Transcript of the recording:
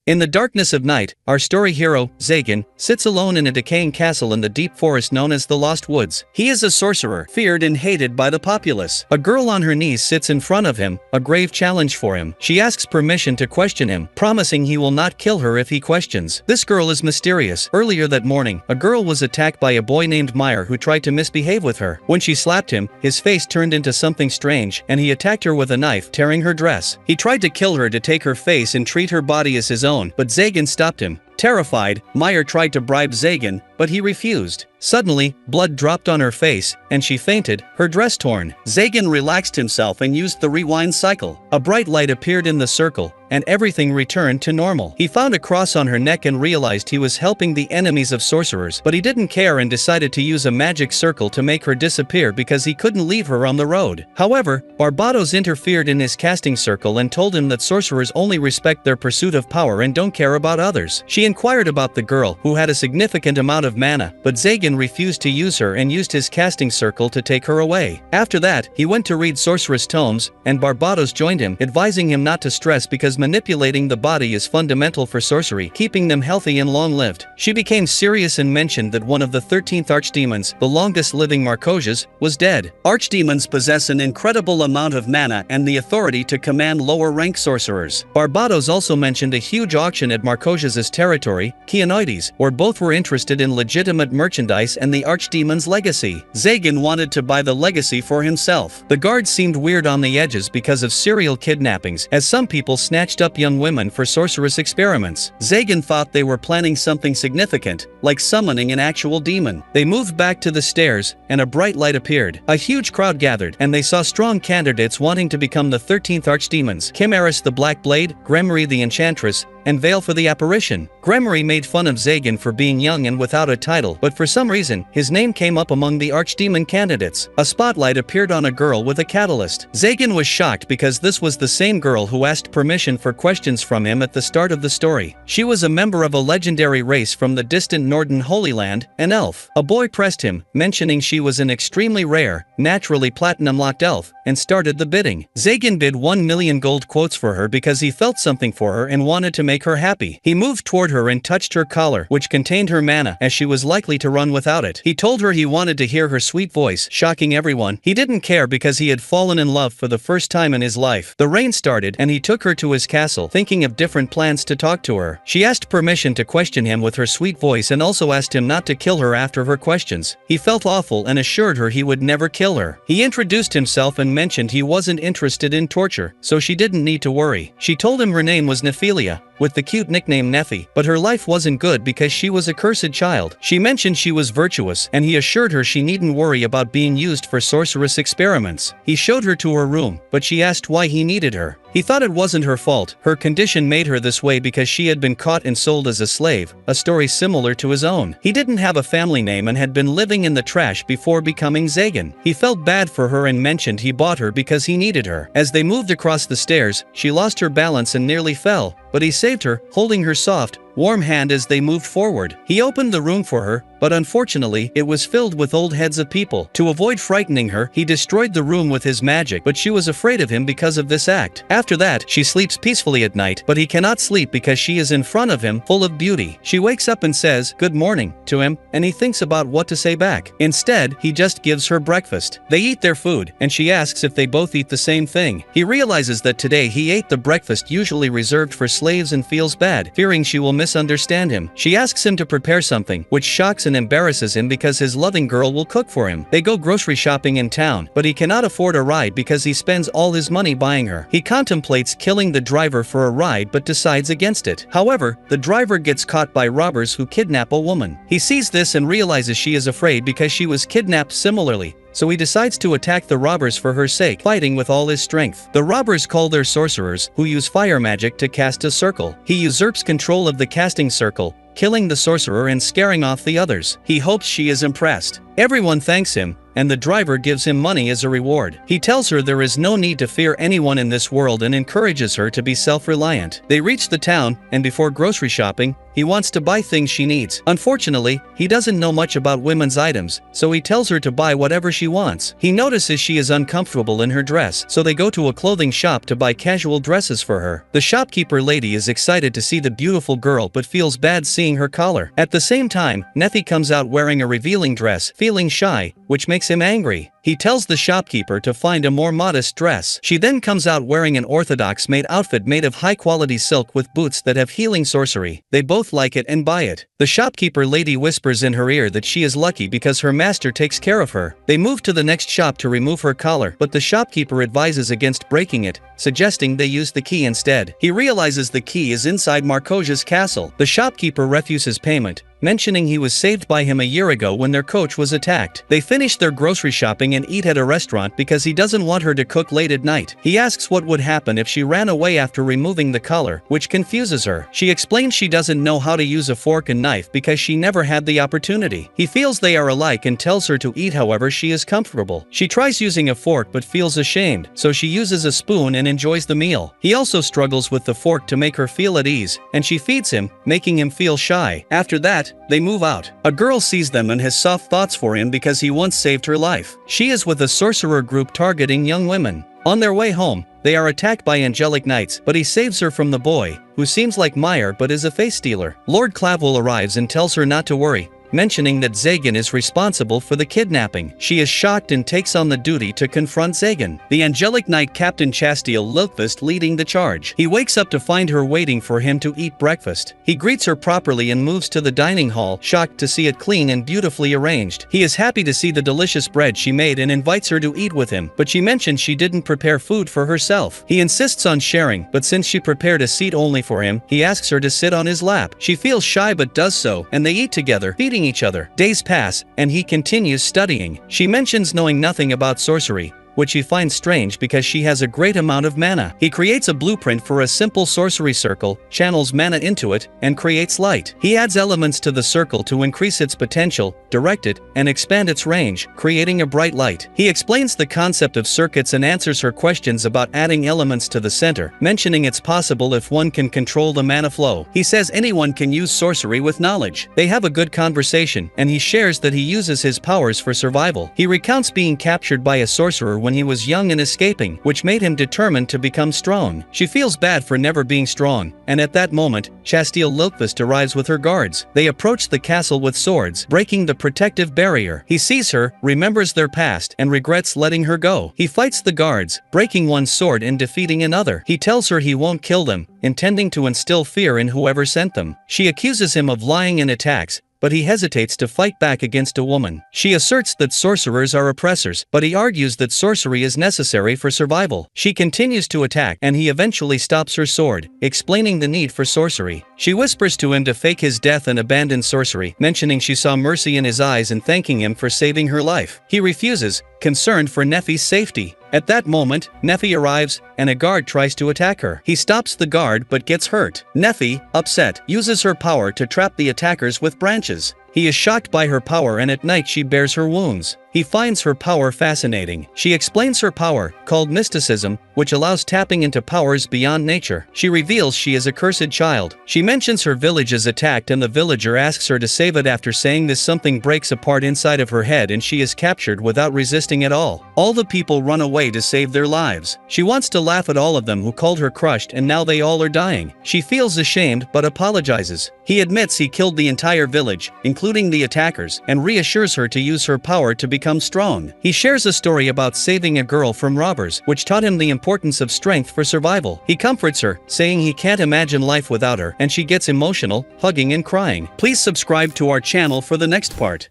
In the darkness of night, our story hero, Zagan, sits alone in a decaying castle in the deep forest known as the Lost Woods. He is a sorcerer, feared and hated by the populace. A girl on her knees sits in front of him, a grave challenge for him. She asks permission to question him, promising he will not kill her if he questions. This girl is mysterious. Earlier that morning, a girl was attacked by a boy named Meyer who tried to misbehave with her. When she slapped him, his face turned into something strange, and he attacked her with a knife, tearing her dress. He tried to kill her to take her face and treat her body as his own, but Zagan stopped him. Terrified, Meyer tried to bribe Zagan, but he refused. Suddenly, blood dropped on her face, and she fainted, her dress torn. Zagan relaxed himself and used the rewind cycle. A bright light appeared in the circle, and everything returned to normal. He found a cross on her neck and realized he was helping the enemies of sorcerers, but he didn't care and decided to use a magic circle to make her disappear because he couldn't leave her on the road. However, Barbados interfered in his casting circle and told him that sorcerers only respect their pursuit of power and don't care about others. She inquired about the girl, who had a significant amount of mana, but Zagan refused to use her and used his casting circle to take her away. After that, he went to read sorceress tomes, and Barbados joined him, advising him not to stress because manipulating the body is fundamental for sorcery, keeping them healthy and long-lived. She became serious and mentioned that one of the 13th Archdemons, the longest-living Marcosias, was dead. Archdemons possess an incredible amount of mana and the authority to command lower-rank sorcerers. Barbados also mentioned a huge auction at Marcosias' territory, Keanoides, where both were interested in legitimate merchandise and the Archdemon's legacy. Zagan wanted to buy the legacy for himself. The guards seemed weird on the edges because of serial kidnappings, as some people snatched up young women for sorceress experiments. Zagan thought they were planning something significant, like summoning an actual demon. They moved back to the stairs, and a bright light appeared. A huge crowd gathered, and they saw strong candidates wanting to become the 13th Archdemons: Chimaris the Black Blade, Gremory the Enchantress, and Veil for the Apparition. Gremory made fun of Zagan for being young and without a title, but for some reason, his name came up among the Archdemon candidates. A spotlight appeared on a girl with a catalyst. Zagan was shocked because this was the same girl who asked permission for questions from him at the start of the story. She was a member of a legendary race from the distant Northern Holy Land, an elf. A boy pressed him, mentioning she was an extremely rare, naturally platinum-locked elf, and started the bidding. Zagan bid 1 million gold quotes for her because he felt something for her and wanted to make her happy. He moved toward her and touched her collar, which contained her mana, as she was likely to run without it. He told her he wanted to hear her sweet voice, shocking everyone. He didn't care because he had fallen in love for the first time in his life. The rain started, and he took her to his castle, thinking of different plans to talk to her. She asked permission to question him with her sweet voice and also asked him not to kill her after her questions. He felt awful and assured her he would never kill her. He introduced himself and mentioned he wasn't interested in torture, so she didn't need to worry. She told him her name was Nephelia, with the cute nickname Nephi, but her life wasn't good because she was a cursed child. She mentioned she was virtuous, and he assured her she needn't worry about being used for sorceress experiments. He showed her to her room, but she asked why he needed her. He thought it wasn't her fault. Her condition made her this way because she had been caught and sold as a slave, a story similar to his own. He didn't have a family name and had been living in the trash before becoming Zagan. He felt bad for her and mentioned he bought her because he needed her. As they moved across the stairs, she lost her balance and nearly fell, but he saved her, holding her soft, warm hand as they moved forward. He opened the room for her, but unfortunately, it was filled with old heads of people. To avoid frightening her, he destroyed the room with his magic, but she was afraid of him because of this act. After that, she sleeps peacefully at night, but he cannot sleep because she is in front of him, full of beauty. She wakes up and says, "Good morning," to him, and he thinks about what to say back. Instead, he just gives her breakfast. They eat their food, and she asks if they both eat the same thing. He realizes that today he ate the breakfast usually reserved for slaves and feels bad, fearing she will misunderstand him. She asks him to prepare something, which shocks and embarrasses him because his loving girl will cook for him. They go grocery shopping in town, but he cannot afford a ride because he spends all his money buying her. He contemplates killing the driver for a ride but decides against it. However, the driver gets caught by robbers who kidnap a woman. He sees this and realizes she is afraid because she was kidnapped similarly, so he decides to attack the robbers for her sake, fighting with all his strength. The robbers call their sorcerers, who use fire magic to cast a circle. He usurps control of the casting circle, killing the sorcerer and scaring off the others. He hopes she is impressed. Everyone thanks him, and the driver gives him money as a reward. He tells her there is no need to fear anyone in this world and encourages her to be self-reliant. They reach the town, and before grocery shopping, he wants to buy things she needs. Unfortunately, he doesn't know much about women's items, so he tells her to buy whatever she wants. He notices she is uncomfortable in her dress, so they go to a clothing shop to buy casual dresses for her. The shopkeeper lady is excited to see the beautiful girl but feels bad seeing her collar. At the same time, Nephi comes out wearing a revealing dress, feeling shy, which makes him angry. He tells the shopkeeper to find a more modest dress. She then comes out wearing an orthodox made outfit made of high-quality silk with boots that have healing sorcery. They both like it and buy it. The shopkeeper lady whispers in her ear that she is lucky because her master takes care of her. They move to the next shop to remove her collar, but the shopkeeper advises against breaking it, suggesting they use the key instead. He realizes the key is inside Marcoja's castle. The shopkeeper refuses payment, mentioning he was saved by him a year ago when their coach was attacked. They finish their grocery shopping and eat at a restaurant because he doesn't want her to cook late at night. He asks what would happen if she ran away after removing the collar, which confuses her. She explains she doesn't know how to use a fork and knife because she never had the opportunity. He feels they are alike and tells her to eat however she is comfortable. She tries using a fork but feels ashamed, so she uses a spoon and enjoys the meal. He also struggles with the fork to make her feel at ease, and she feeds him, making him feel shy. After that, they move out. A girl sees them and has soft thoughts for him because he once saved her life. She is with a sorcerer group targeting young women. On their way home, they are attacked by angelic knights, but he saves her from the boy, who seems like Meyer but is a face stealer. Lord Clavel arrives and tells her not to worry, mentioning that Zagan is responsible for the kidnapping. She is shocked and takes on the duty to confront Zagan. The angelic knight Captain Chastiel Lilfist leading the charge. He wakes up to find her waiting for him to eat breakfast. He greets her properly and moves to the dining hall, shocked to see it clean and beautifully arranged. He is happy to see the delicious bread she made and invites her to eat with him, but she mentions she didn't prepare food for herself. He insists on sharing, but since she prepared a seat only for him, he asks her to sit on his lap. She feels shy but does so, and they eat together, feeding each other. Days pass, and he continues studying. She mentions knowing nothing about sorcery, which he finds strange because she has a great amount of mana. He creates a blueprint for a simple sorcery circle, channels mana into it, and creates light. He adds elements to the circle to increase its potential, direct it, and expand its range, creating a bright light. He explains the concept of circuits and answers her questions about adding elements to the center, mentioning it's possible if one can control the mana flow. He says anyone can use sorcery with knowledge. They have a good conversation, and he shares that he uses his powers for survival. He recounts being captured by a sorcerer when he was young and escaping, which made him determined to become strong. She feels bad for never being strong, and at that moment, Chastiel Lilfist arrives with her guards. They approach the castle with swords, breaking the protective barrier. He sees her, remembers their past, and regrets letting her go. He fights the guards, breaking one sword and defeating another. He tells her he won't kill them, intending to instill fear in whoever sent them. She accuses him of lying in attacks, but he hesitates to fight back against a woman. She asserts that sorcerers are oppressors, but he argues that sorcery is necessary for survival. She continues to attack, and he eventually stops her sword, explaining the need for sorcery. She whispers to him to fake his death and abandon sorcery, mentioning she saw mercy in his eyes and thanking him for saving her life. He refuses, concerned for Nephi's safety. At that moment, Nephi arrives, and a guard tries to attack her. He stops the guard but gets hurt. Nephi, upset, uses her power to trap the attackers with branches. He is shocked by her power, and at night she bears her wounds. He finds her power fascinating. She explains her power, called mysticism, which allows tapping into powers beyond nature. She reveals she is a cursed child. She mentions her village is attacked and the villager asks her to save it. After saying this, something breaks apart inside of her head and she is captured without resisting at all. All the people run away to save their lives. She wants to laugh at all of them who called her crushed, and now they all are dying. She feels ashamed but apologizes. He admits he killed the entire village, including the attackers, and reassures her to use her power to become strong. He shares a story about saving a girl from robbers, which taught him the importance of strength for survival. He comforts her, saying he can't imagine life without her, and she gets emotional, hugging and crying. Please subscribe to our channel for the next part.